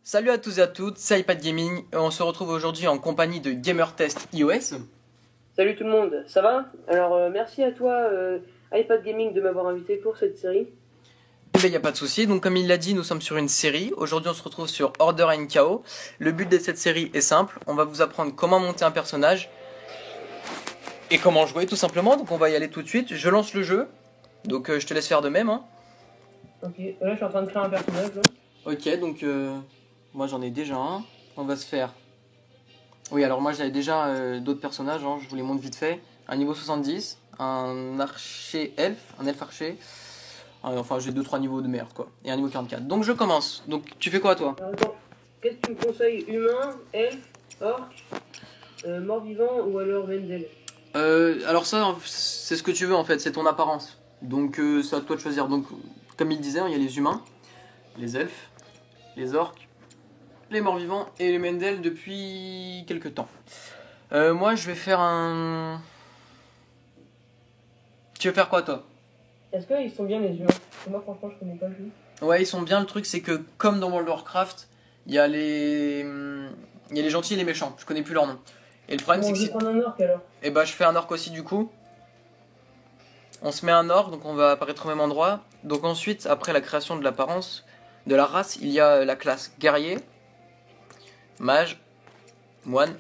Salut à tous et à toutes, c'est iPad Gaming et on se retrouve aujourd'hui en compagnie de GamerTest iOS. Salut tout le monde, ça va? Alors merci à toi iPad Gaming de m'avoir invité pour cette série. Eh bien, il n'y a pas de souci, donc comme il l'a dit, nous sommes sur une série. Aujourd'hui, on se retrouve sur Order and Chaos. Le but de cette série est simple, on va vous apprendre comment monter un personnage et comment jouer tout simplement. Donc on va y aller tout de suite, je lance le jeu, donc je te laisse faire de même. Hein. Ok, là je suis en train de créer un personnage là. Ok, donc moi j'en ai déjà un, on va se faire... Oui, alors moi j'avais déjà d'autres personnages, hein. Je vous les montre vite fait. Un niveau 70, un archer elfe, un elfe archer. Enfin, j'ai 2-3 niveaux de merde, quoi. Et un niveau 44. Donc je commence. Donc tu fais quoi, toi? Alors attends, qu'est-ce que tu me conseilles? Humain, elfe, orc, mort-vivant ou alors Vendel? Alors ça, c'est ce que tu veux, en fait. C'est ton apparence. Donc c'est à toi de choisir. Donc, comme il disait, il y a les humains, les elfes, les orques, les morts-vivants et les Mendel depuis quelques temps. Moi, je vais faire un... Tu veux faire quoi, toi? Est-ce qu'ils sont bien les humains? Parce que moi franchement je connais pas le jeu. Ouais, ils sont bien. Le truc, c'est que comme dans World of Warcraft, il y a les gentils et les méchants. Je connais plus leur nom. Et le problème, c'est Bon, que je vais si... prendre un orc alors. Et bah, je fais un orc aussi, du coup. On se met un orc, donc on va apparaître au même endroit. Donc ensuite, après la création de l'apparence, de la race, il y a la classe guerrier, mage, moine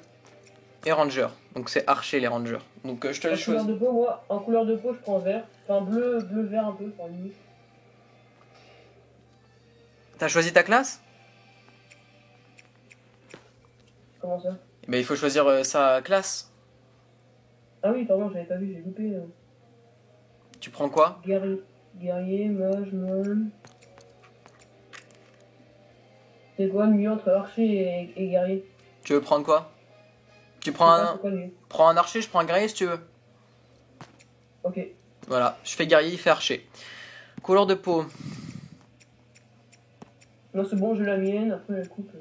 et ranger. Donc c'est archer les rangers. Donc je te laisse En couleur choisir. de peau, moi, en couleur de peau je prends vert. Enfin bleu vert un peu, enfin limite. T'as choisi ta classe? Comment ça? Mais il faut choisir sa classe. Ah oui, pardon, j'avais pas vu, j'ai loupé. Tu prends quoi? Guerrier, mage, moine. C'est quoi le mieux entre archer et guerrier? Tu veux prendre quoi? Tu Je sais prends pas, un... c'est quoi le mieux? prends un archer, je prends un guerrier si tu veux. Ok. Voilà, je fais guerrier, il fait archer. Couleur de peau. Non, c'est bon, j'ai la mienne, après la coupe.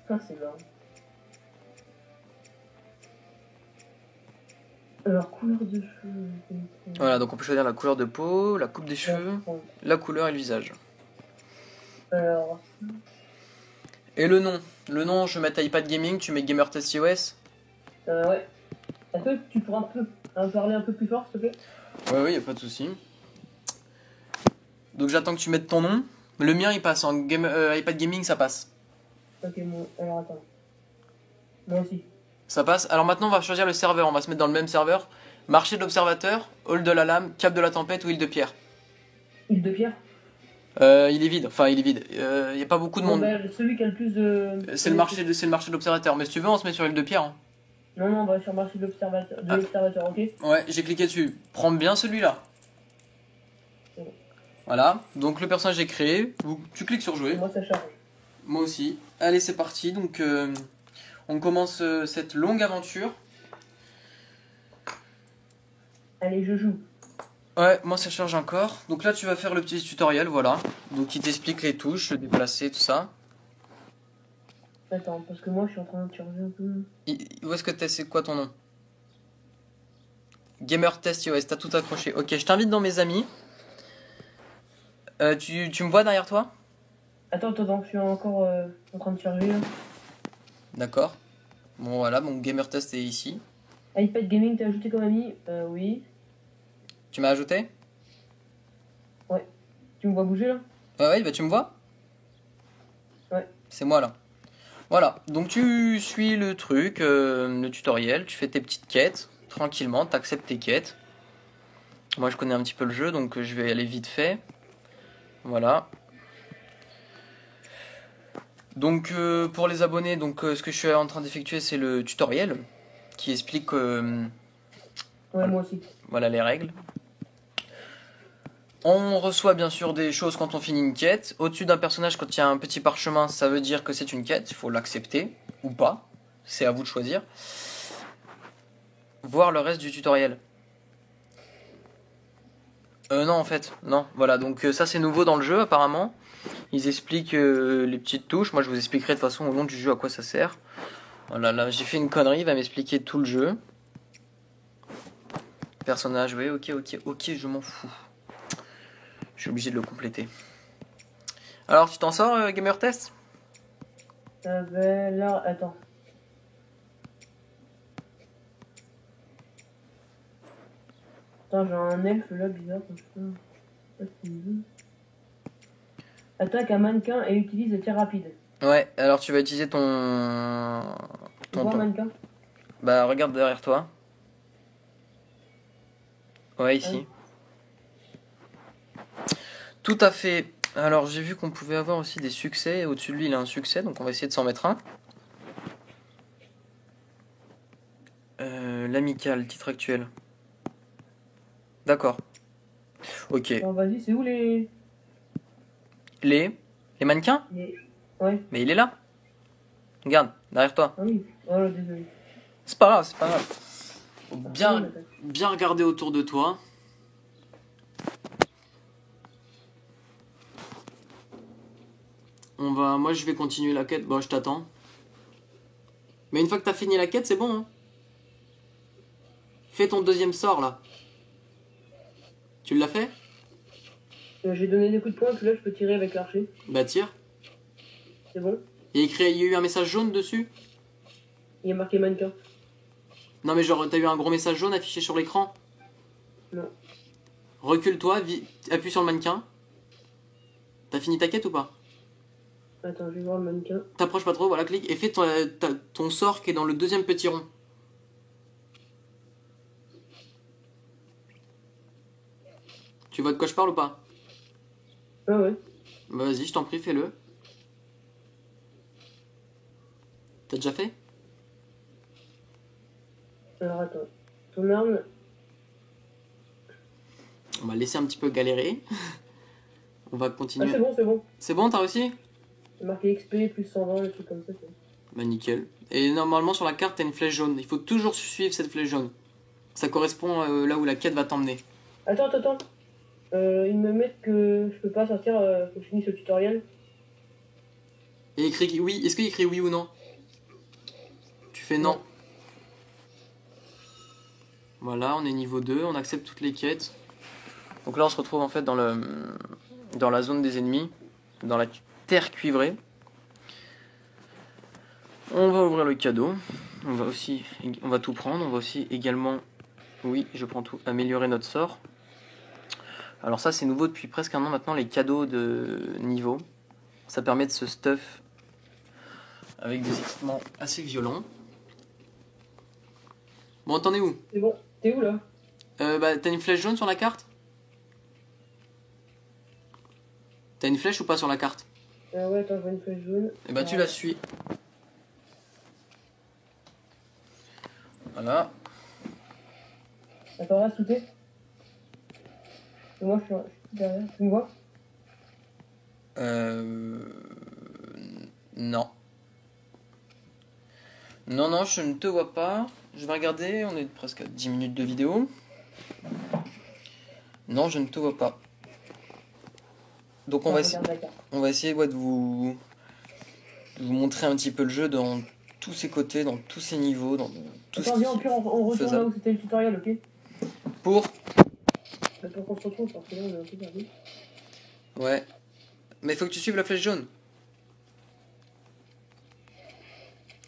Ah, c'est là. Alors, couleur de cheveux. Voilà, donc on peut choisir la couleur de peau, la coupe des cheveux, la couleur et le visage. Alors, Et le nom. Le nom, je vais mettre iPad Gaming, tu mets GamerTest iOS. ouais. Est-ce que tu pourras parler un peu plus fort, s'il te plaît? Ouais, y a pas de souci. Donc j'attends que tu mettes ton nom. Le mien, il passe en iPad Gaming, ça passe. Ok, bon, alors attends. Moi aussi. Ça passe. Alors maintenant, on va choisir le serveur. On va se mettre dans le même serveur. Marché de l'observateur, hall de la lame, cap de la tempête ou île de pierre. Île de pierre? Il est vide. Enfin, il est vide. Il y a pas beaucoup de Bon, monde. bah, celui qui a le plus de. C'est le marché de l'observateur. Mais si tu veux, on se met sur île de pierre. Hein. Non, on va sur le marché de l'observateur, ok? Ouais, j'ai cliqué dessus. Prends bien celui-là. C'est bon. Voilà. Donc le personnage est créé. Tu cliques sur jouer. Moi, ça charge. Moi aussi. Allez, c'est parti. Donc on commence cette longue aventure. Allez, je joue. Ouais, moi ça charge encore. Donc là tu vas faire le petit tutoriel, voilà. Donc il t'explique les touches, le déplacer, tout ça. Attends, parce que moi, je suis en train de charger un peu. Où est-ce que t'es? C'est quoi ton nom? GamerTest iOS, t'as tout accroché. Ok, je t'invite dans mes amis. Tu me vois derrière toi? Attends, je suis encore en train de charger là. D'accord. Bon voilà, mon GamerTest est ici. iPad Gaming, t'as ajouté comme ami? Oui. Tu m'as ajouté? Ouais. Tu me vois bouger là? Ouais, bah tu me vois? Ouais. C'est moi là. Voilà, donc tu suis le truc, le tutoriel, tu fais tes petites quêtes, tranquillement, t'acceptes tes quêtes. Moi je connais un petit peu le jeu, donc je vais aller vite fait. Voilà. Donc pour les abonnés, donc ce que je suis en train d'effectuer, c'est le tutoriel qui explique Ouais, moi aussi. voilà les règles. On reçoit bien sûr des choses quand on finit une quête. Au-dessus d'un personnage, quand il y a un petit parchemin, ça veut dire que c'est une quête. Il faut l'accepter ou pas. C'est à vous de choisir. Voir le reste du tutoriel. Non, en fait, non. Voilà, donc ça c'est nouveau dans le jeu apparemment. Ils expliquent les petites touches. Moi je vous expliquerai de toute façon au long du jeu à quoi ça sert. Voilà, là, j'ai fait une connerie, il va m'expliquer tout le jeu. Personnage, oui, ok, je m'en fous. Je suis obligé de le compléter. Alors, tu t'en sors, Gamer Test? Ben là, attends. Attends, j'ai un elfe là bizarre. Attaque un mannequin et utilise le tir rapide. Ouais, alors tu vas utiliser ton... Voir mannequin. Bah, regarde derrière toi. Ouais, ici. Tout à fait. Alors, j'ai vu qu'on pouvait avoir aussi des succès. Au-dessus de lui, il a un succès, donc on va essayer de s'en mettre un. L'amical, titre actuel. D'accord. Ok. Bon, vas-y, c'est où les... Les mannequins? Ouais. Mais il est là. Regarde, derrière toi. Ah oui. Oh, désolé. C'est pas grave, c'est pas grave. Faut bien regarder autour de toi. Moi, je vais continuer la quête. Bon, je t'attends. Mais une fois que t'as fini la quête, c'est bon. Hein. Fais ton deuxième sort là. Tu l'as fait? J'ai donné des coups de poing, puis là je peux tirer avec l'archer. Bah tire. C'est bon? Il y a eu un message jaune dessus? Il y a marqué mannequin. Non mais genre t'as eu un gros message jaune affiché sur l'écran? Non. Recule-toi, appuie sur le mannequin. T'as fini ta quête ou pas? Attends, je vais voir le mannequin. T'approches pas trop, voilà, clique et fais ton sort qui est dans le deuxième petit rond. Tu vois de quoi je parle ou pas? Ah ouais. Bah vas-y, je t'en prie, fais-le. T'as déjà fait? Alors attends. Ton arme. On va laisser un petit peu galérer. On va continuer. Ah c'est bon, c'est bon. C'est bon, t'as réussi? C'est marqué XP plus 120, des trucs comme ça. Bah nickel. Et normalement sur la carte t'as une flèche jaune. Il faut toujours suivre cette flèche jaune. Ça correspond là où la quête va t'emmener. Attends. Ils me mettent que je peux pas sortir, faut que je finisse le tutoriel. Et écrit oui. Est-ce qu'il écrit oui ou non? Tu fais non. Voilà, on est niveau 2, on accepte toutes les quêtes. Donc là on se retrouve en fait dans la zone des ennemis, dans la terre cuivrée. On va ouvrir le cadeau. On va tout prendre. On va aussi également, oui, je prends tout, améliorer notre sort. Alors ça c'est nouveau depuis presque un an maintenant, les cadeaux de niveau. Ça permet de se stuff avec des équipements assez violents. Bon, t'en es où? C'est bon. T'es où là? Bah t'as une flèche jaune sur la carte? T'as une flèche ou pas sur la carte? Ouais, attends, je vois une flèche jaune. Et bah tu la suis. Voilà. Attends, là, sauter. Et moi, je suis derrière. Tu me vois? Non. Non, je ne te vois pas. Je vais regarder, on est presque à 10 minutes de vidéo. Non, je ne te vois pas. Donc on va essayer de vous montrer un petit peu le jeu dans tous ses côtés, dans tous ses niveaux, dans tout Attends, viens, au pire, on retourne là où c'était le tutoriel, ok? Pour qu'on se retrouve, parce que là, on est un peu perdu. Ouais. Mais il faut que tu suives la flèche jaune.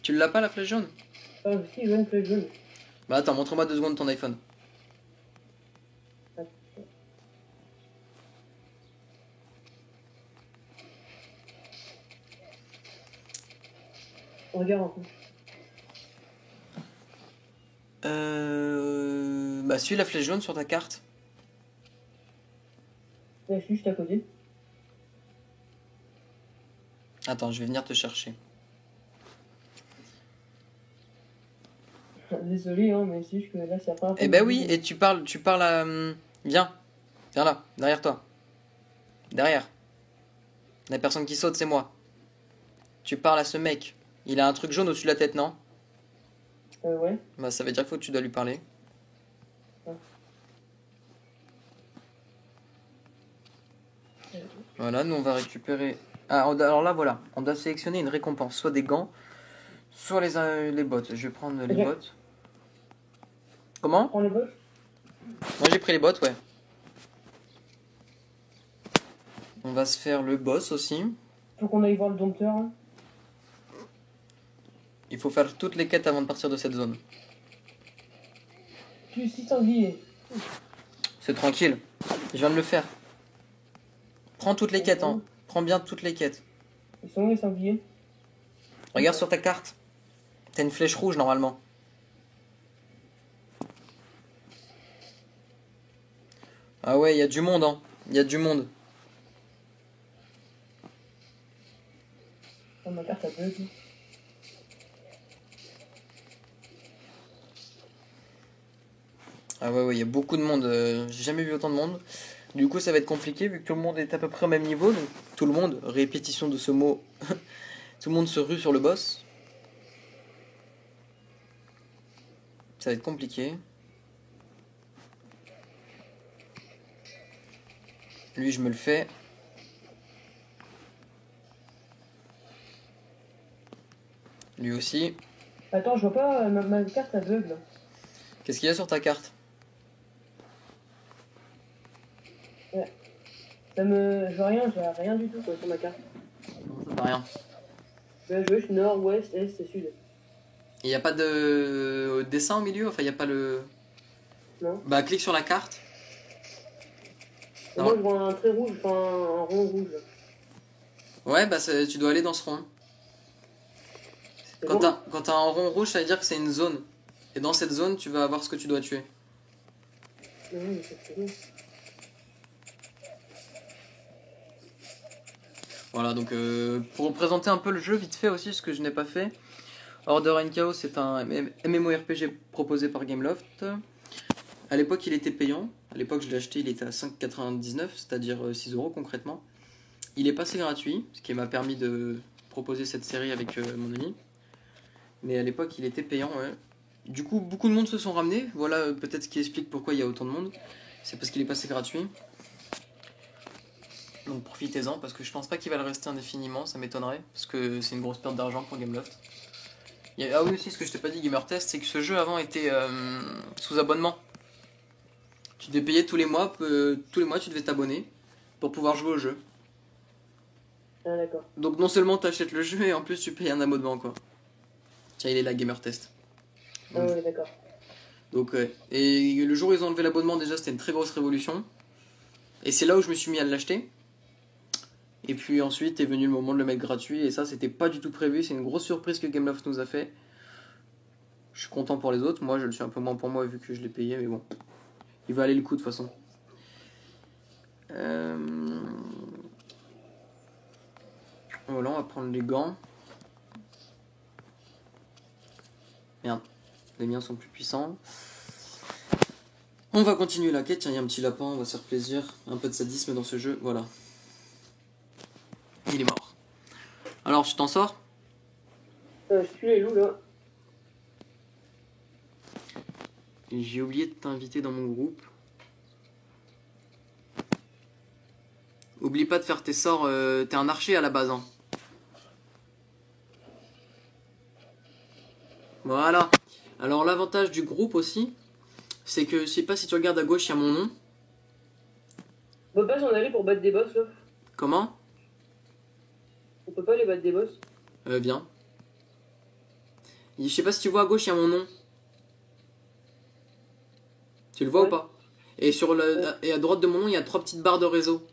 Tu l'as pas, la flèche jaune? Ah, si, je vois une flèche jaune. Bah attends, montre-moi 2 secondes ton iPhone. Regarde un peu. Bah suis la flèche jaune sur ta carte. Là, je suis juste à côté. Attends, je vais venir te chercher. Désolé, hein, mais c'est juste que là, c'est la première fois. Eh ben oui, et tu parles à... Viens là, derrière toi. Derrière. La personne qui saute, c'est moi. Tu parles à ce mec. Il a un truc jaune au-dessus de la tête, non? Ouais. Bah ça veut dire qu'il faut que tu dois lui parler. Ouais. Voilà, nous on va récupérer... Ah, alors là, voilà. On doit sélectionner une récompense. Soit des gants, Sur les bots. Je vais prendre les Ok. bots. Comment? Prends les boss. Moi j'ai pris les bots, ouais. On va se faire le boss aussi. Faut qu'on aille voir le dompteur. Hein. Il faut faire toutes les quêtes avant de partir de cette zone. Tu 6 sangliers. C'est tranquille. Je viens de le faire. Prends toutes les quêtes, hein. Prends bien toutes les quêtes. Ils sont où les sangliers? Regarde sur ta carte. T'as une flèche rouge normalement. Ah ouais, il y a du monde, hein. Il y a du monde. Oh, ma carte a bug. Ah ouais, il y a beaucoup de monde. J'ai jamais vu autant de monde. Du coup, ça va être compliqué vu que tout le monde est à peu près au même niveau. Donc, tout le monde, répétition de ce mot, tout le monde se rue sur le boss. Ça va être compliqué. Lui, je me le fais. Lui aussi. Attends, je vois pas, ma carte a bug là. Qu'est-ce qu'il y a sur ta carte? Je vois rien, j'ai rien du tout quoi, sur ma carte. Non, ça fait rien. Gauche, nord, ouest, est et sud. Il n'y a pas de dessin au milieu? Enfin, il n'y a pas le... Non. Bah, clique sur la carte. Et Non. moi je vois un trait rouge, enfin un rond rouge. Là. Ouais, bah tu dois aller dans ce rond. C'est Quand bon t'as un rond rouge, ça veut dire que c'est une zone. Et dans cette zone, tu vas avoir ce que tu dois tuer. Non, mais c'est bon. Voilà, donc pour présenter un peu le jeu vite fait aussi, ce que je n'ai pas fait. Order and Chaos, c'est un MMORPG proposé par Gameloft. À l'époque, il était payant. À l'époque, je l'ai acheté, il était à 5,99, c'est-à-dire 6 € concrètement. Il est passé gratuit, ce qui m'a permis de proposer cette série avec mon ami. Mais à l'époque, il était payant, ouais. Du coup, beaucoup de monde se sont ramenés. Voilà peut-être ce qui explique pourquoi il y a autant de monde. C'est parce qu'il est passé gratuit. Donc profitez-en, parce que je pense pas qu'il va le rester indéfiniment, ça m'étonnerait. Parce que c'est une grosse perte d'argent pour Gameloft. Ah oui aussi, ce que je t'ai pas dit, Gamer Test, c'est que ce jeu avant était sous abonnement. Tu devais payer tous les mois tu devais t'abonner pour pouvoir jouer au jeu. Ah d'accord. Donc non seulement t'achètes le jeu, et en plus tu payes un abonnement quoi. Tiens, il est là, Gamer Test. Ah ouais, d'accord. Donc ouais. Et le jour où ils ont enlevé l'abonnement, déjà c'était une très grosse révolution. Et c'est là où je me suis mis à l'acheter. Et puis ensuite est venu le moment de le mettre gratuit, et ça c'était pas du tout prévu, c'est une grosse surprise que Gameloft nous a fait. Je suis content pour les autres, moi je le suis un peu moins pour moi vu que je l'ai payé, mais bon. Il va aller le coup de toute façon. Voilà, on va prendre les gants. Merde, les miens sont plus puissants. On va continuer la quête, tiens, il y a un petit lapin, on va se faire plaisir. Un peu de sadisme dans ce jeu, voilà. Il est mort. Alors, tu t'en sors? Je tue les loups là. J'ai oublié de t'inviter dans mon groupe. Oublie pas de faire tes sorts, t'es un archer à la base, hein. Voilà. Alors l'avantage du groupe aussi, c'est que je sais pas si tu regardes à gauche, il y a mon nom. On peut pas s'en aller pour battre des boss là. Comment? On peut pas aller battre des boss. Viens. Je sais pas si tu vois à gauche, il y a mon nom. Tu le vois Ouais. ou pas? Et et à droite de mon nom, il y a 3 petites barres de réseau.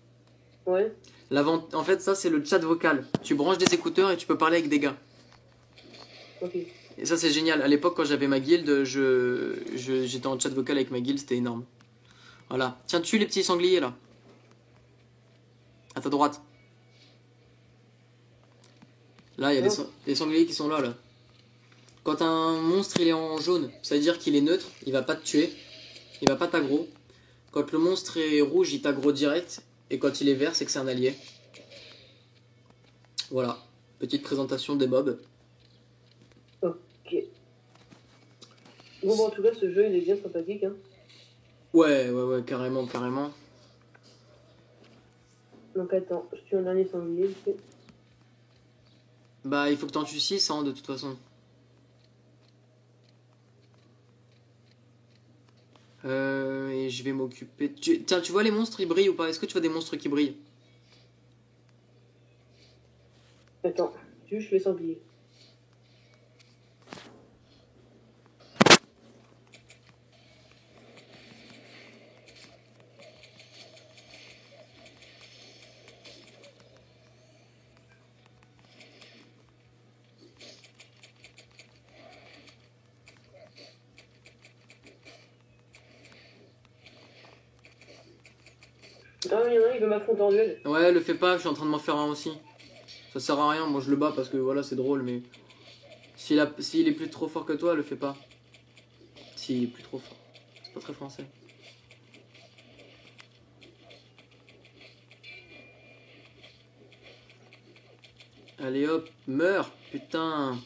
Ouais. En fait, ça c'est le chat vocal. Tu branches des écouteurs et tu peux parler avec des gars. Ok. Et ça c'est génial. À l'époque, quand j'avais ma guilde, j'étais en chat vocal avec ma guilde, c'était énorme. Voilà. Tiens, tue les petits sangliers là. À ta droite. Là, il y a des sangliers qui sont là, là. Quand un monstre il est en jaune, ça veut dire qu'il est neutre, il va pas te tuer, il va pas t'aggro. Quand le monstre est rouge, il t'aggro direct. Et quand il est vert, c'est que c'est un allié. Voilà. Petite présentation des mobs. Ok. Bon, en tout cas, ce jeu il est bien sympathique. Hein. Ouais, carrément, carrément. Donc attends, je tue un dernier sanglier. Bah, il faut que t'en tues 6, hein, de toute façon. Et je vais m'occuper... Tiens, tu vois les monstres, ils brillent ou pas? Est-ce que tu vois des monstres qui brillent? Attends, tu veux, je fais sanglier. Ah, il y en a un, il veut m'affronter en duel. Ouais, le fais pas, je suis en train de m'en faire un aussi. Ça sert à rien, moi je le bats parce que voilà, c'est drôle, mais... S'il est plus trop fort que toi, le fais pas. S'il est plus trop fort. C'est pas très français. Allez hop, meurs, putain.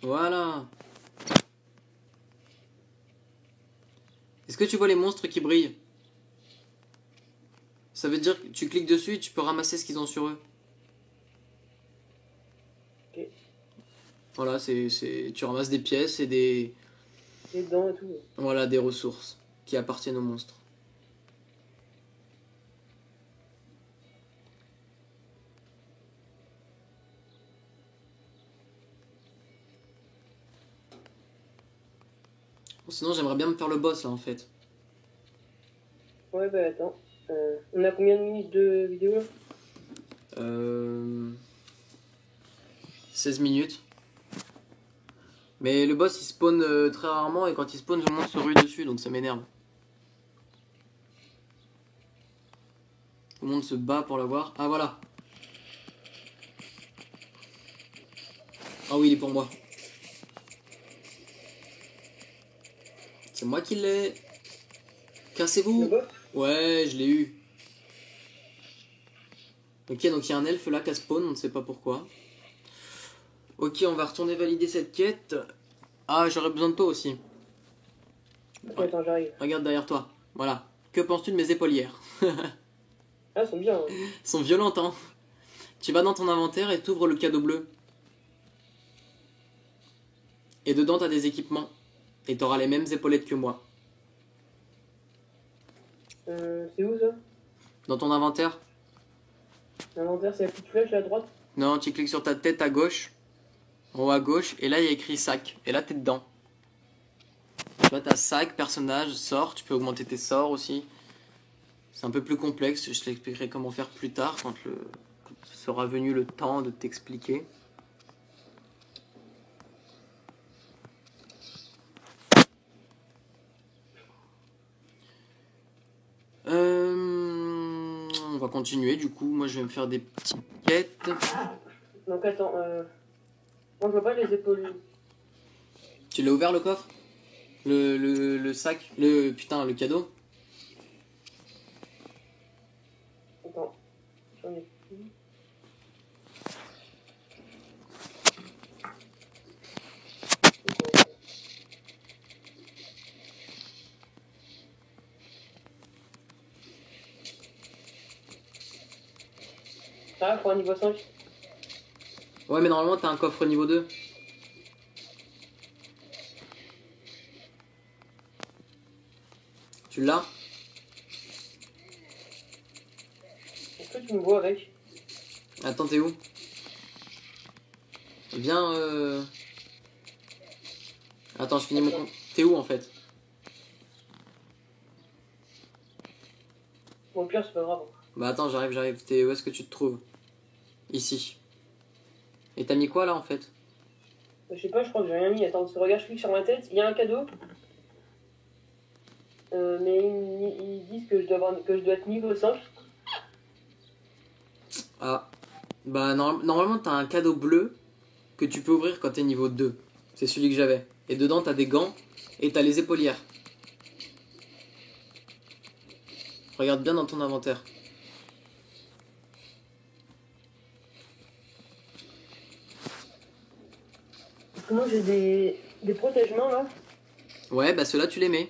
Voilà. Est-ce que tu vois les monstres qui brillent? Ça veut dire que tu cliques dessus et tu peux ramasser ce qu'ils ont sur eux. Ok. Voilà, tu ramasses des pièces et des... Les dents et tout. Voilà, des ressources qui appartiennent aux monstres. Bon, sinon, j'aimerais bien me faire le boss, là, en fait. Ouais, bah attends. On a combien de minutes de vidéo là? 16 minutes. Mais le boss, il spawn très rarement, et quand il spawn, tout le monde se rue dessus, donc ça m'énerve. Tout le monde se bat pour l'avoir. Ah, voilà. Ah oui, il est pour moi. C'est moi qui l'ai. Cassez-vous. Le boss? Ouais, je l'ai eu. Ok, donc il y a un elfe là qui a spawn, on ne sait pas pourquoi. Ok, on va retourner valider cette quête. Ah, j'aurais besoin de toi aussi. Ok, attends, j'arrive. Regarde derrière toi. Voilà. Que penses-tu de mes épaulières? Ah, elles sont bien. Hein. Elles sont violentes, hein. Tu vas dans ton inventaire et t'ouvres le cadeau bleu. Et dedans, t'as des équipements. Et t'auras les mêmes épaulettes que moi. C'est où ça? Dans ton inventaire? L'inventaire, c'est la petite flèche à droite? Non, tu cliques sur ta tête à gauche. En haut à gauche. Et là, il y a écrit sac. Et là, t'es dedans. Tu vois, t'as sac, personnage, sort. Tu peux augmenter tes sorts aussi. C'est un peu plus complexe. Je t'expliquerai comment faire plus tard quand sera venu le temps de t'expliquer. On va continuer du coup. Moi je vais me faire des petites quêtes. Donc attends, moi je vois pas les épaules. Tu l'as ouvert le coffre? Le sac? Putain, le cadeau? Attends, j'en ai plus. Ah, pour un niveau 5. Ouais, mais normalement t'as un coffre niveau 2. Tu l'as? Est-ce que tu me vois avec? Attends, t'es où? Viens, Attends, je finis mon compte. T'es où en fait? Bon, au pire, c'est pas grave. Bah attends, j'arrive. Où est-ce que tu te trouves? Ici. Et t'as mis quoi là en fait? Je sais pas, je crois que j'ai rien mis. Attends, regarde, je clique sur ma tête. Il y a un cadeau. Mais ils disent que que je dois être niveau 5. Ah. Bah normalement t'as un cadeau bleu que tu peux ouvrir quand t'es niveau 2. C'est celui que j'avais. Et dedans t'as des gants et t'as les épaulières. Regarde bien dans ton inventaire. Moi j'ai des protège-mains là. Ouais, bah ceux-là tu les mets.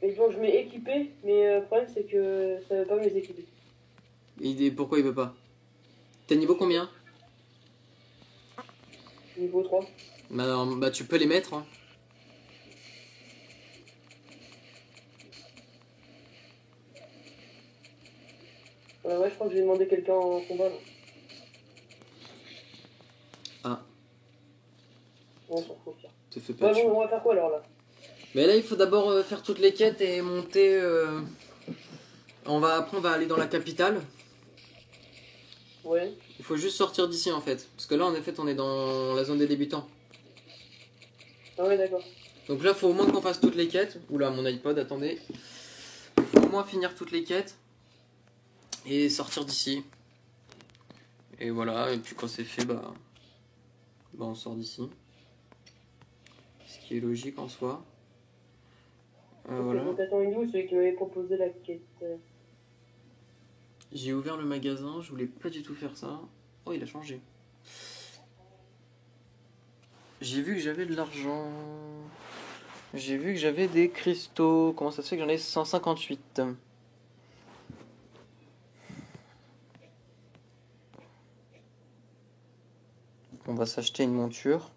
Et donc je mets équipé, mais le problème c'est que ça veut pas me les équiper. Et pourquoi il veut pas? T'es niveau combien? Niveau 3. Bah tu peux les mettre. Hein. Ouais, je crois que je vais demander quelqu'un en combat. Là. Ah. Bon, on s'en fout, tiens. Te fais pas Ouais, tuer. bon, on va faire quoi alors là? Mais là, il faut d'abord faire toutes les quêtes et monter. Après, on va aller dans la capitale. Ouais. Il faut juste sortir d'ici en fait. Parce que là, en effet, on est dans la zone des débutants. Ah ouais, d'accord. Donc là, il faut au moins qu'on fasse toutes les quêtes. Oula, mon iPod, attendez. Il faut au moins finir toutes les quêtes. Et sortir d'ici. Et voilà, et puis quand c'est fait, bah on sort d'ici. Ce qui est logique en soi. Ok, Voilà. donc attends, il est où celui qui m'avait proposé la quête? J'ai ouvert le magasin, je voulais pas du tout faire ça. Oh, il a changé. J'ai vu que j'avais de l'argent. J'ai vu que j'avais des cristaux. Comment ça se fait que j'en ai 158? On va s'acheter une monture.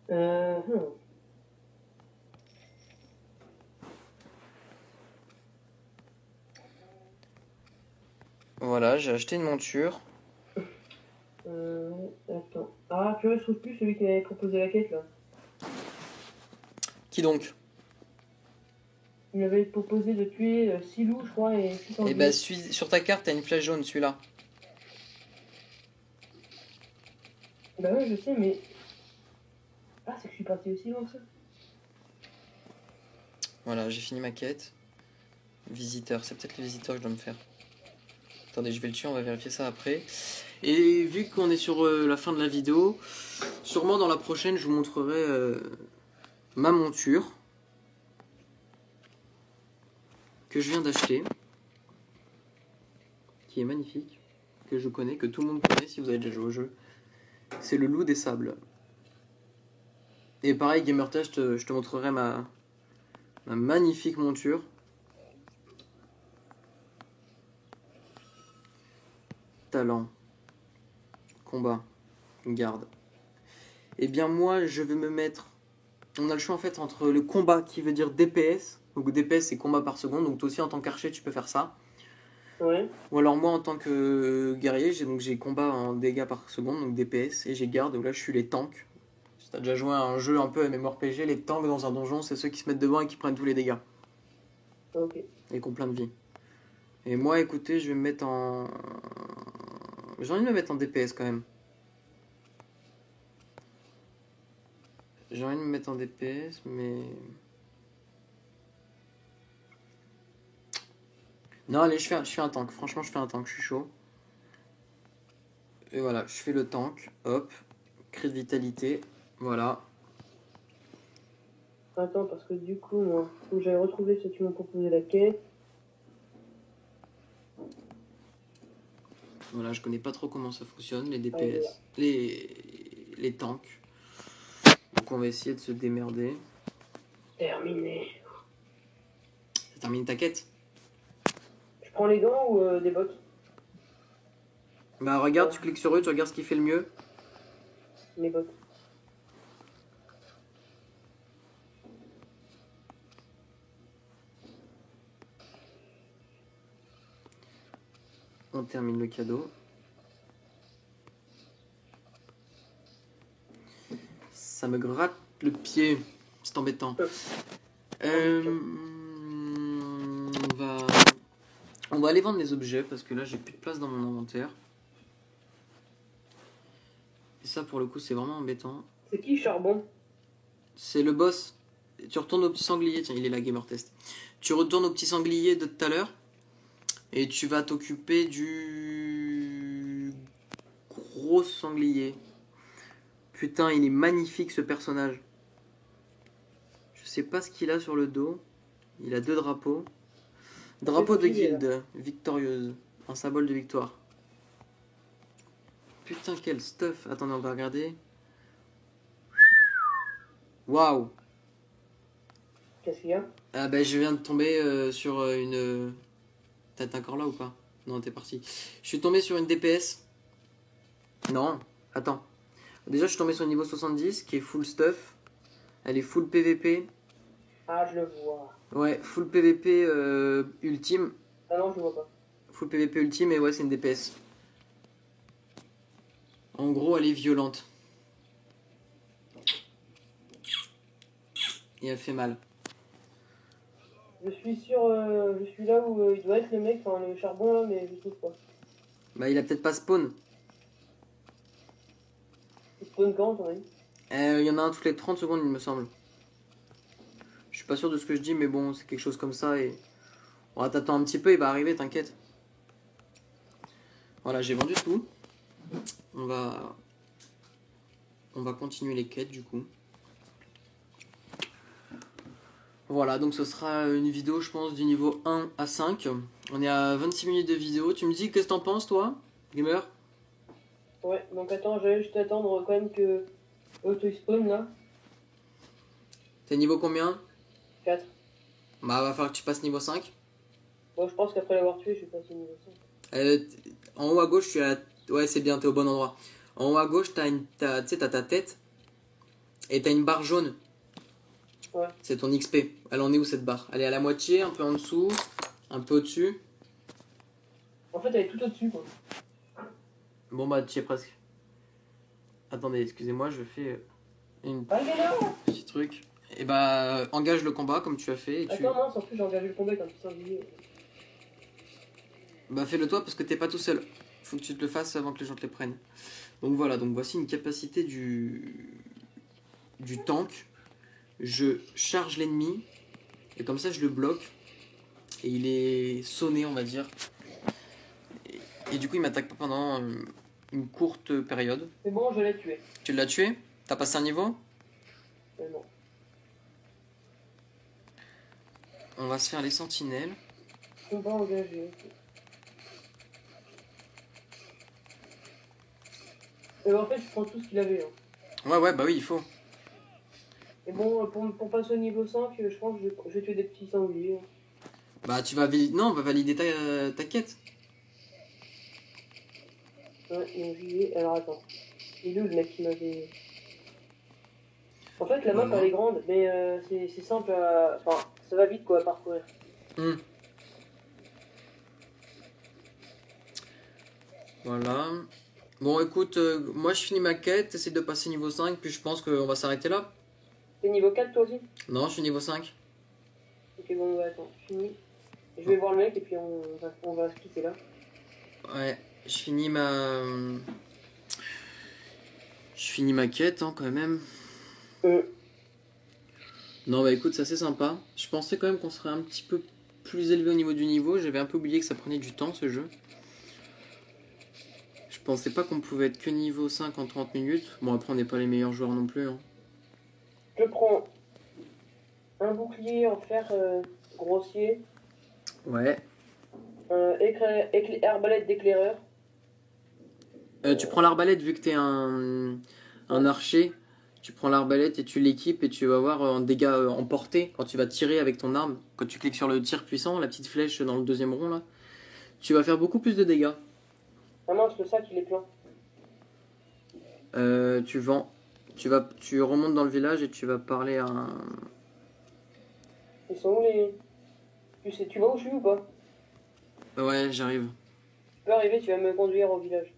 Hmm. Voilà, j'ai acheté une monture. Attends. Ah, purée, je trouve plus celui qui m'avait proposé la quête là. Qui donc? Il m'avait proposé de tuer 6 loups, je crois, et 6 Et sangliers. bah, sur ta carte, t'as une flèche jaune, celui-là. Bah ouais, je sais, mais. Ah, c'est que je suis parti aussi loin que ça. Voilà, j'ai fini ma quête. Visiteur, c'est peut-être le visiteur que je dois me faire. Attendez, je vais le tuer, on va vérifier ça après. Et vu qu'on est sur la fin de la vidéo, sûrement dans la prochaine, je vous montrerai ma monture que je viens d'acheter, qui est magnifique, que je connais, que tout le monde connaît si vous avez déjà joué au jeu. C'est le loup des sables. Et pareil, Gamertest, je te montrerai ma magnifique monture. Talent, combat, garde. Et bien moi, je vais me mettre... On a le choix en fait entre le combat qui veut dire DPS. Donc DPS c'est combat par seconde. Donc toi aussi en tant qu'archer tu peux faire ça. Ouais. Ou alors moi en tant que guerrier, j'ai combat en dégâts par seconde, donc DPS. Et j'ai garde où là je suis les tanks. Si t'as déjà joué à un jeu un peu MMORPG, les tanks dans un donjon c'est ceux qui se mettent devant et qui prennent tous les dégâts. Ok. Et qui ont plein de vie. Et moi écoutez je vais me mettre en... J'ai envie de me mettre en DPS quand même. J'ai envie de me mettre en DPS mais... Non, allez, je fais un tank. Franchement, je fais un tank. Je suis chaud. Et voilà, je fais le tank. Hop. Cri de vitalité. Voilà. Attends, parce que du coup, moi, faut que j'aille retrouver ceux qui m'ont proposé la quête. Voilà, je connais pas trop comment ça fonctionne, les Ah, il est là. DPS. Les tanks. Donc, on va essayer de se démerder. Terminé. Ça termine ta quête. Je prends les gants ou des bottes? Bah, regarde, tu cliques sur eux, tu regardes ce qui fait le mieux. Mes bottes. On termine le cadeau. Ça me gratte le pied. C'est embêtant. On va aller vendre les objets parce que là j'ai plus de place dans mon inventaire. Et ça pour le coup c'est vraiment embêtant. C'est qui Charbon? C'est le boss. Tu retournes au petit sanglier. Tiens, il est là, Gamer Test. Tu retournes au petit sanglier de tout à l'heure. Et tu vas t'occuper du gros sanglier. Putain, il est magnifique ce personnage. Je sais pas ce qu'il a sur le dos. Il a 2 drapeaux. Drapeau de guilde, victorieuse. Un symbole de victoire. Putain, quel stuff. Attendez, on va regarder. Waouh. Qu'est-ce qu'il y a? Ah bah je viens de tomber sur une... T'es encore là ou pas? Non, t'es parti. Je suis tombé sur une DPS. Non, attends. Déjà, je suis tombé sur le niveau 70, qui est full stuff. Elle est full PVP. Ah, je le vois. Ouais, full PVP ultime. Ah non, je le vois pas. Full PVP ultime et ouais, c'est une DPS. En gros, elle est violente. Et elle fait mal. Je suis je suis là où il doit être le mec, enfin le charbon là, mais je trouve pas. Bah, il a peut-être pas spawn. Il spawn quand, t'en as dit? Il y en a un toutes les 30 secondes, il me semble. Je suis pas sûr de ce que je dis, mais bon, c'est quelque chose comme ça. Et bon, t'attends un petit peu, il va arriver, t'inquiète. Voilà, j'ai vendu tout. On va continuer les quêtes du coup. Voilà, donc ce sera une vidéo, je pense, du niveau 1 à 5. On est à 26 minutes de vidéo. Tu me dis, qu'est-ce que t'en penses, toi, gamer? Ouais, donc attends, je vais juste attendre quand même que auto-spawn là. T'es niveau combien? 4. Bah, va falloir que tu passes niveau 5. Bon, je pense qu'après l'avoir tué, je suis passé au niveau 5. En haut à gauche, tu as... Ouais, c'est bien, t'es au bon endroit. En haut à gauche, tu sais, t'as ta tête. Et t'as une barre jaune. Ouais. C'est ton XP. Elle en est où cette barre? Elle est à la moitié, un peu en dessous, un peu au-dessus. En fait, elle est tout au-dessus quoi. Bon bah, tu y es presque. Attendez, excusez-moi, je fais une Ah, gars, petit truc. Et bah, engage le combat comme tu as fait. Et tu... attends, non, en plus j'ai engagé le combat avec un petit sanglier. Bah, fais-le toi parce que t'es pas tout seul. Faut que tu te le fasses avant que les gens te les prennent. Donc voilà, donc voici une capacité du tank. Je charge l'ennemi et comme ça je le bloque et il est sonné, on va dire. Et du coup il m'attaque pas pendant une courte période. C'est bon, je l'ai tué. Tu l'as tué? T'as passé un niveau? Non. On va se faire les sentinelles. Combat engagé. Et en fait, je prends tout ce qu'il avait. Hein. Ouais, bah oui, il faut. Et bon, pour passer au niveau 5, je pense que je vais tuer des petits sangliers. Bah tu vas valider... Non, on va valider ta quête. Ouais, donc j'y vais. Alors attends. Il est où le mec qui m'avait... En fait, la map Voilà. elle est grande, mais c'est simple à... Enfin, ça va vite quoi à parcourir. Voilà. Bon écoute, moi je finis ma quête, essaie de passer niveau 5, puis je pense qu'on va s'arrêter là. T'es niveau 4 toi aussi? Non, je suis niveau 5. Ok, bon, ouais, attends, je finis. Je vais voir le mec et puis on va se quitter là. Ouais, je finis ma... Je finis ma quête hein, quand même. Non bah écoute, ça c'est sympa. Je pensais quand même qu'on serait un petit peu plus élevé au niveau du niveau. J'avais un peu oublié que ça prenait du temps ce jeu. Je pensais pas qu'on pouvait être que niveau 5 en 30 minutes. Bon après on n'est pas les meilleurs joueurs non plus. Hein. Je prends un bouclier en fer grossier. Ouais. Arbalète d'éclaireur. Tu prends l'arbalète vu que t'es un archer. Tu prends l'arbalète et tu l'équipes et tu vas voir en dégâts en portée quand tu vas tirer avec ton arme. Quand tu cliques sur le tir puissant, la petite flèche dans le deuxième rond là, tu vas faire beaucoup plus de dégâts. Ah mince, le sac il est plein. Tu vends. Tu remontes dans le village et tu vas parler à un... Ils sont où les... Tu vois où je suis ou pas? Ouais, j'arrive. Tu peux arriver, tu vas me conduire au village.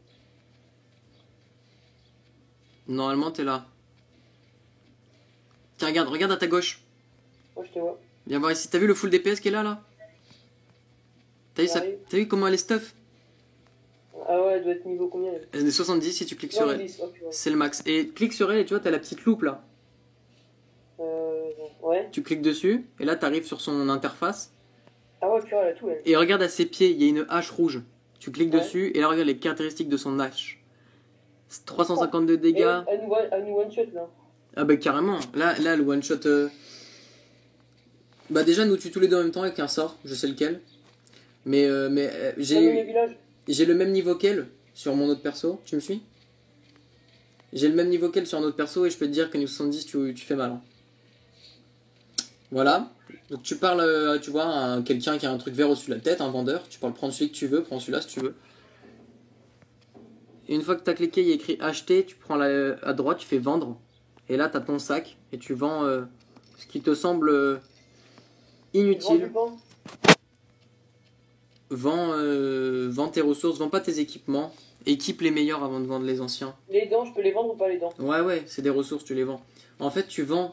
Normalement, t'es là. Tiens, regarde à ta gauche. Moi je te vois. Viens voir ici. T'as vu le full DPS qui est là, là? T'as vu comment elle est stuff? Ah ouais, elle doit être niveau combien elle? Elle est 70 si tu cliques sur elle. C'est le max. Et clique sur elle et tu vois, t'as la petite loupe là. Ouais. Tu cliques dessus et là, t'arrives sur son interface. Ah ouais, purée, elle a tout elle. Et regarde à ses pieds, il y a une hache rouge. Tu cliques dessus et là, regarde les caractéristiques de son hache. 352 dégâts. Elle nous one shot là. Ah bah carrément. Là le one shot. Bah déjà, nous tue tous les deux en même temps avec un sort. Je sais lequel. Mais j'ai le même niveau qu'elle sur mon autre perso. Tu me suis? J'ai le même niveau qu'elle sur un autre perso et je peux te dire que niveau 70 tu fais mal. Hein. Voilà. Donc tu parles, tu vois, à quelqu'un qui a un truc vert au-dessus de la tête, un vendeur. Tu peux prendre celui que tu veux, prends celui-là si tu veux. Et une fois que tu as cliqué, il y a écrit acheter, tu prends à droite, tu fais vendre. Et là, tu as ton sac et tu vends ce qui te semble inutile. Vends Vends tes ressources, vends pas tes équipements. Équipe les meilleurs avant de vendre les anciens. les dents, je peux les vendre ou pas les dents? Ouais, c'est des ressources, tu les vends. En fait, tu vends...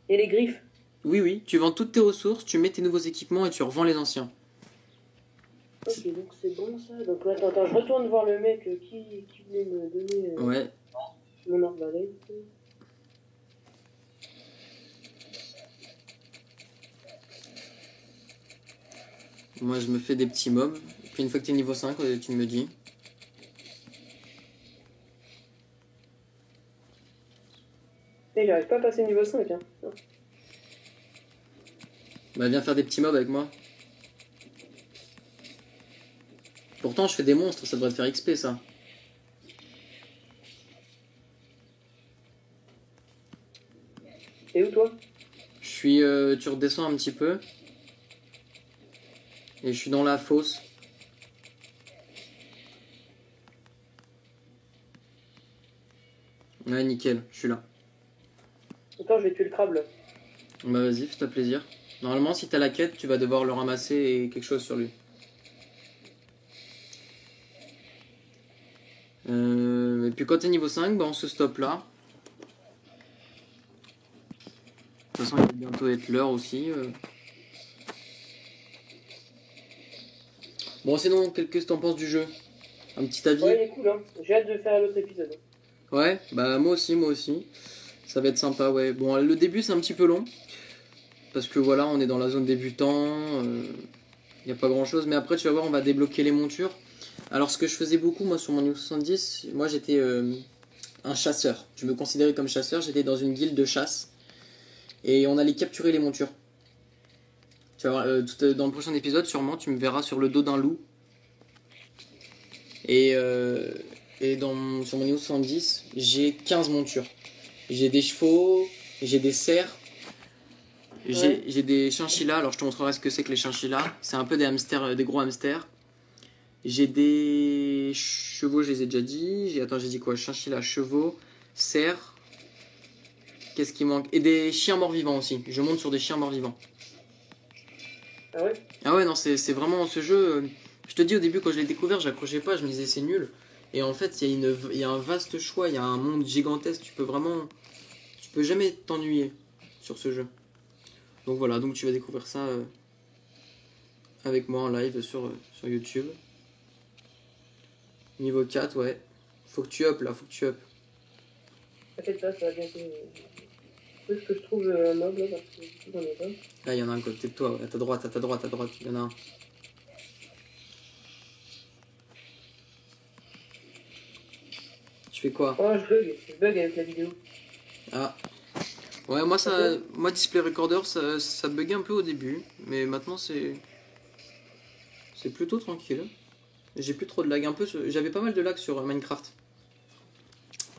Et les griffes? Oui, tu vends toutes tes ressources, tu mets tes nouveaux équipements et tu revends les anciens. Ok, donc c'est bon ça. Donc attends, je retourne voir le mec qui voulait me donner Ouais. mon arbalète. Moi, je me fais des petits mobs. Puis une fois que t'es niveau 5, tu me dis. Et j'arrive pas à passer niveau 5, hein. Bah, viens faire des petits mobs avec moi. Pourtant, je fais des monstres, ça devrait te faire XP, ça. Et où toi? Je suis... tu redescends un petit peu. Et je suis dans la fosse. Ouais, nickel, je suis là. Attends, je vais tuer le crabe là. Bah vas-y, fais-toi plaisir. Normalement, si t'as la quête, tu vas devoir le ramasser et quelque chose sur lui. Et puis quand t'es niveau 5, bah on se stoppe là. De toute façon, il va bientôt être l'heure aussi. Bon, sinon, qu'est-ce que t'en penses du jeu? Un petit avis? Ouais, il est cool, hein. J'ai hâte de faire l'autre épisode. Ouais, bah moi aussi. Ça va être sympa, ouais. Bon, le début, c'est un petit peu long. Parce que voilà, on est dans la zone débutant. Y a pas grand-chose. Mais après, tu vas voir, on va débloquer les montures. Alors, ce que je faisais beaucoup, moi, sur mon niveau 70, moi, j'étais un chasseur. Je me considérais comme chasseur. J'étais dans une guilde de chasse. Et on allait capturer les montures. Tu vas voir, dans le prochain épisode, sûrement, tu me verras sur le dos d'un loup. Et sur mon niveau 70, j'ai 15 montures. J'ai des chevaux, j'ai des cerfs, j'ai des chinchillas. Alors je te montrerai ce que c'est que les chinchillas. C'est un peu des hamsters, des gros hamsters. J'ai des chevaux, je les ai déjà dit. J'ai dit quoi? Chinchillas, chevaux, cerfs. Qu'est-ce qui manque? Et des chiens morts-vivants aussi. Je monte sur des chiens morts-vivants. Ah ouais? Ah ouais, non, c'est vraiment ce jeu. Je te dis, au début, quand je l'ai découvert, j'accrochais pas, je me disais c'est nul. Et en fait, il y a un vaste choix, il y a un monde gigantesque. Tu peux jamais t'ennuyer sur ce jeu. Donc voilà, donc tu vas découvrir ça avec moi en live sur YouTube. Niveau 4, ouais. Faut que tu up là, faut que tu up. T'inquiète pas, ça va bientôt. Faut juste que je trouve un mob là, parce que du coup, j'en ai pas. Là, il y en a un à côté de toi, ouais. À ta droite, il y en a un. Tu fais quoi? Oh, je bug avec la vidéo. Ah. Ouais, moi Display Recorder, ça buguait un peu au début, mais maintenant c'est plutôt tranquille. J'ai plus trop de lag, j'avais pas mal de lag sur Minecraft.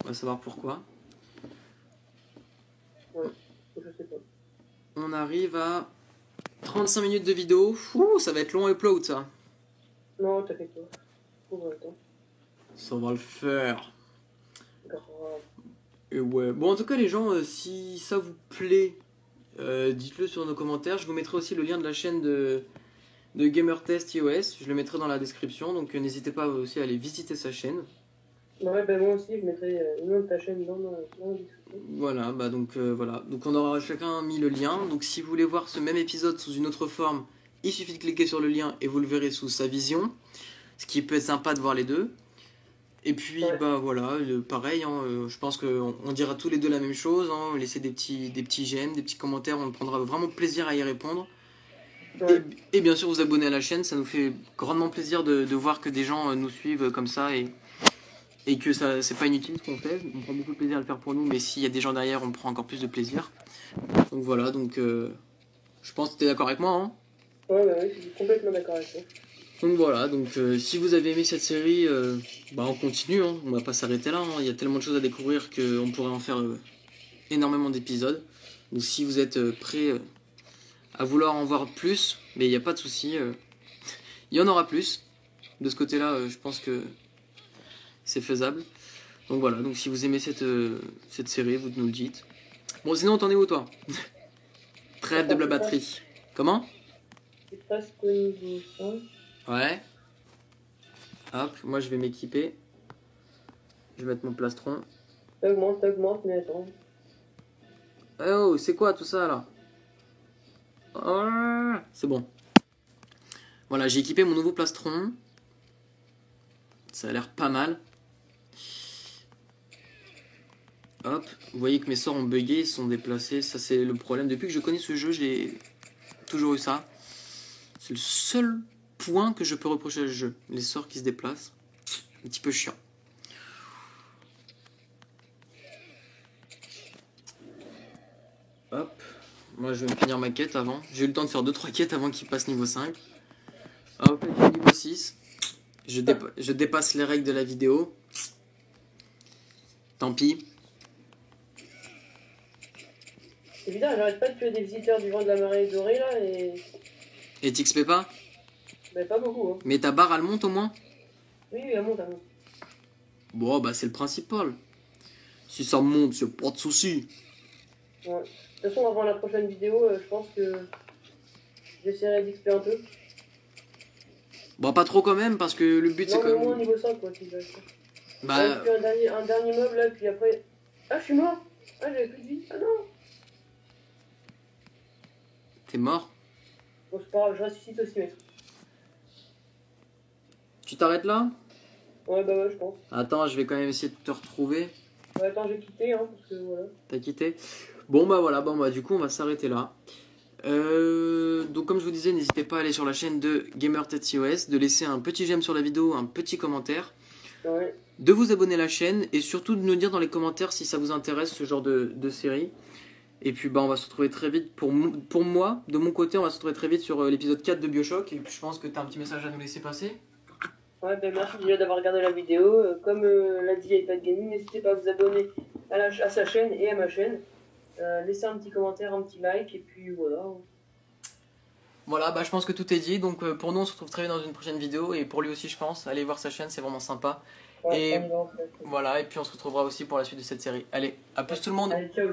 On va savoir pourquoi. Ouais, je sais pas. On arrive à 35 minutes de vidéo. Ouh, ça va être long et upload ça. Non, t'inquiète pas. Trouve un temps. Ça va le faire. Grave. Et ouais. Bon, en tout cas, les gens, si ça vous plaît, dites-le sur nos commentaires. Je vous mettrai aussi le lien de la chaîne de GamerTest iOS. Je le mettrai dans la description. Donc, n'hésitez pas aussi à aller visiter sa chaîne. Ouais, ben moi aussi, je mettrai le nom de ta chaîne dans la description. Voilà, bah donc voilà. Donc, on aura chacun mis le lien. Donc, si vous voulez voir ce même épisode sous une autre forme, il suffit de cliquer sur le lien et vous le verrez sous sa vision. Ce qui peut être sympa de voir les deux. Et puis bah voilà, pareil, hein, je pense qu'on dira tous les deux la même chose, hein, laisser des petits j'aime, des petits commentaires, on prendra vraiment plaisir à y répondre. Ouais. Et bien sûr vous abonner à la chaîne, ça nous fait grandement plaisir de voir que des gens nous suivent comme ça et que ça c'est pas inutile ce qu'on fait, on prend beaucoup de plaisir à le faire pour nous, mais s'il y a des gens derrière on prend encore plus de plaisir. Donc voilà, donc je pense que tu es d'accord avec moi, hein. Ouais, bah oui, je suis complètement d'accord avec toi. Donc voilà, donc si vous avez aimé cette série, bah on continue, hein, on va pas s'arrêter là, hein, il y a tellement de choses à découvrir qu'on pourrait en faire énormément d'épisodes. Donc si vous êtes prêts à vouloir en voir plus, mais il n'y a pas de souci, il y en aura plus. De ce côté-là, je pense que c'est faisable. Donc voilà, donc si vous aimez cette série, vous nous le dites. Bon sinon, t'en es où toi? Trêve de blabatterie. Comment? C'est presque au niveau 5. Ouais. Hop, moi je vais m'équiper. Je vais mettre mon plastron. T'augmentes, mais attends. Oh, c'est quoi tout ça là? Oh, c'est bon. Voilà, j'ai équipé mon nouveau plastron. Ça a l'air pas mal. Hop, vous voyez que mes sorts ont bugué, ils sont déplacés. Ça c'est le problème. Depuis que je connais ce jeu, j'ai toujours eu ça. C'est le seul point que je peux reprocher à ce jeu. Les sorts qui se déplacent. Un petit peu chiant. Hop, moi je vais me finir ma quête avant. J'ai eu le temps de faire 2-3 quêtes avant qu'il passe niveau 5. Hop, niveau 6. Je dépasse les règles de la vidéo. Tant pis. C'est bizarre, j'arrête pas de tuer des visiteurs du vent de la marée dorée là Et t'XP pas? Mais pas beaucoup, hein. Mais ta barre elle monte au moins? Oui, elle monte, elle monte. Bon bah c'est le principal. Si ça monte, c'est pas de soucis. Ouais. De toute façon, avant la prochaine vidéo, je pense que j'essaierai d'XP un peu. Bon pas trop quand même parce que le but c'est Non, mais quand au moins même... niveau 5 quoi, si je reste. Bah... Ouais, puis un dernier mob là, puis après. Ah, je suis mort! Ah, j'avais plus de vie! Ah non! T'es mort? Bon, c'est pas grave, je ressuscite aussi, mec. Tu t'arrêtes là? Ouais, bah ouais, je pense. Attends, je vais quand même essayer de te retrouver. Ouais, attends, j'ai quitté, hein, parce que voilà. T'as quitté? Bon bah voilà, bon bah du coup on va s'arrêter là. Donc comme je vous disais, n'hésitez pas à aller sur la chaîne de GamerTedCOS, de laisser un petit j'aime sur la vidéo, un petit commentaire, Ouais. de vous abonner à la chaîne et surtout de nous dire dans les commentaires si ça vous intéresse ce genre de série. Et puis bah on va se retrouver très vite, pour moi, de mon côté, on va se retrouver très vite sur l'épisode 4 de Bioshock. Et puis je pense que t'as un petit message à nous laisser passer. Ouais, ben merci déjà d'avoir regardé la vidéo. Comme l'a dit iPad Gaming, n'hésitez pas à vous abonner à sa chaîne et à ma chaîne. Laissez un petit commentaire, un petit like, et puis voilà. Voilà, bah je pense que tout est dit. Donc pour nous on se retrouve très vite dans une prochaine vidéo. Et pour lui aussi je pense, allez voir sa chaîne, c'est vraiment sympa. Ouais, Et on y va, en fait. voilà, et puis on se retrouvera aussi pour la suite de cette série. Allez, à plus tout le monde. Allez, ciao.